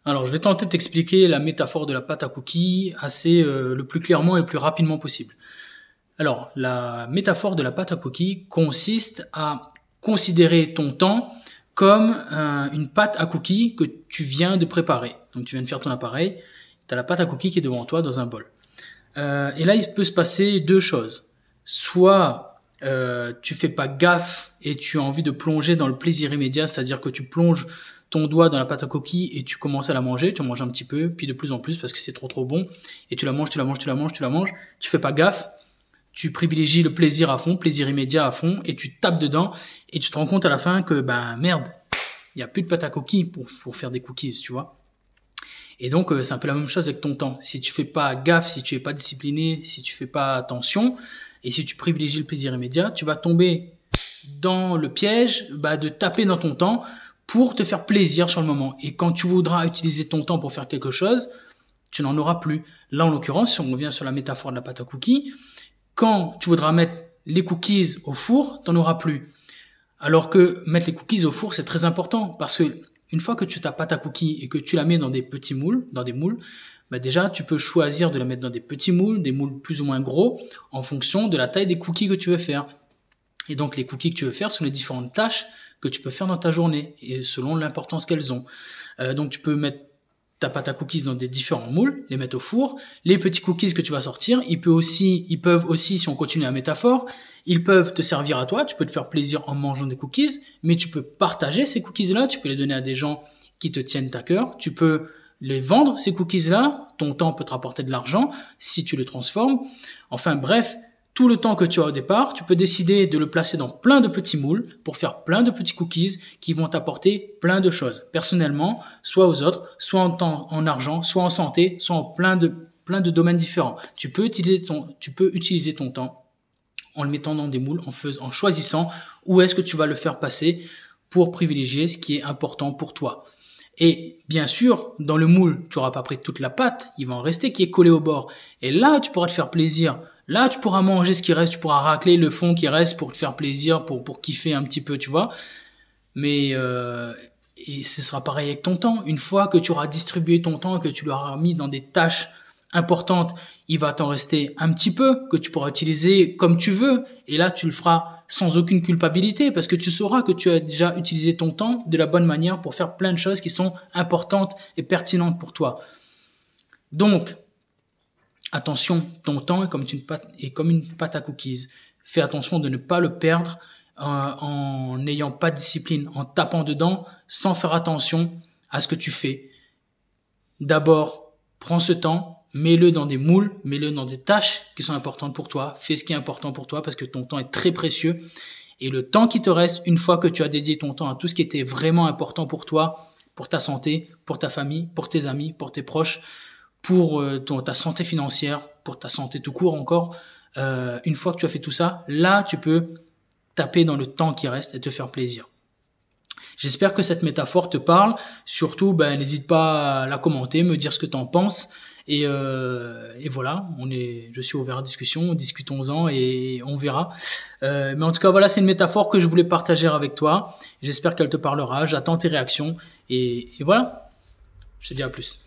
Alors, je vais tenter de t'expliquer la métaphore de la pâte à cookies le plus clairement et le plus rapidement possible. Alors, la métaphore de la pâte à cookies consiste à considérer ton temps comme une pâte à cookies que tu viens de préparer. Donc, tu viens de faire ton appareil, tu as la pâte à cookies qui est devant toi dans un bol. Et là, il peut se passer deux choses. Soit tu fais pas gaffe et tu as envie de plonger dans le plaisir immédiat, c'est-à-dire que tu plonges ton doigt dans la pâte à coquille et tu commences à la manger, tu en manges un petit peu, puis de plus en plus parce que c'est trop bon, et tu la manges, tu fais pas gaffe, tu privilégies le plaisir à fond, plaisir immédiat à fond, et tu tapes dedans, et tu te rends compte à la fin que, merde, il n'y a plus de pâte à coquille pour faire des cookies, tu vois. Et donc, c'est un peu la même chose avec ton temps. Si tu fais pas gaffe, si tu es pas discipliné, si tu fais pas attention, et si tu privilégies le plaisir immédiat, tu vas tomber dans le piège de taper dans ton temps pour te faire plaisir sur le moment. Et quand tu voudras utiliser ton temps pour faire quelque chose, tu n'en auras plus. Là, en l'occurrence, si on revient sur la métaphore de la pâte à cookies, quand tu voudras mettre les cookies au four, tu n'en auras plus. Alors que mettre les cookies au four, c'est très important parce que une fois que tu as ta pâte à cookies et que tu la mets dans des petits moules, déjà, tu peux choisir de la mettre dans des petits moules, des moules plus ou moins gros, en fonction de la taille des cookies que tu veux faire. Et donc, les cookies que tu veux faire sont les différentes tâches que tu peux faire dans ta journée et selon l'importance qu'elles ont. Donc, tu peux mettre ta pâte à cookies dans des différents moules, les mettre au four. Les petits cookies que tu vas sortir, ils peuvent aussi, si on continue la métaphore, ils peuvent te servir à toi. Tu peux te faire plaisir en mangeant des cookies, mais tu peux partager ces cookies-là. Tu peux les donner à des gens qui te tiennent à cœur. Tu peux les vendre, ces cookies-là. Ton temps peut te rapporter de l'argent si tu les transformes. Enfin bref, tout le temps que tu as au départ, tu peux décider de le placer dans plein de petits moules pour faire plein de petits cookies qui vont t'apporter plein de choses. Personnellement, soit aux autres, soit en temps, en argent, soit en santé, soit en plein de domaines différents. Tu peux utiliser ton temps en le mettant dans des moules, en choisissant où est-ce que tu vas le faire passer pour privilégier ce qui est important pour toi. Et bien sûr, dans le moule, tu n'auras pas pris toute la pâte, il va en rester qui est collé au bord. Et là, tu pourras te faire plaisir. Là, tu pourras manger ce qui reste, tu pourras racler le fond qui reste pour te faire plaisir, pour kiffer un petit peu, tu vois. Mais et ce sera pareil avec ton temps. Une fois que tu auras distribué ton temps, que tu l'auras mis dans des tâches importantes, il va t'en rester un petit peu que tu pourras utiliser comme tu veux. Et là, tu le feras sans aucune culpabilité parce que tu sauras que tu as déjà utilisé ton temps de la bonne manière pour faire plein de choses qui sont importantes et pertinentes pour toi. Donc, attention, ton temps est comme une pâte à cookies. Fais attention de ne pas le perdre en n'ayant pas de discipline, en tapant dedans sans faire attention à ce que tu fais. D'abord, prends ce temps, mets-le dans des moules, mets-le dans des tâches qui sont importantes pour toi. Fais ce qui est important pour toi parce que ton temps est très précieux. Et le temps qui te reste, une fois que tu as dédié ton temps à tout ce qui était vraiment important pour toi, pour ta santé, pour ta famille, pour tes amis, pour tes proches, pour ta santé financière, pour ta santé tout court encore, une fois que tu as fait tout ça, là, tu peux taper dans le temps qui reste et te faire plaisir. J'espère que cette métaphore te parle. Surtout, n'hésite pas à la commenter, me dire ce que tu en penses. Et voilà, je suis ouvert à discussion, discutons-en et on verra. Mais en tout cas, voilà, c'est une métaphore que je voulais partager avec toi. J'espère qu'elle te parlera. J'attends tes réactions. Et voilà, je te dis à plus.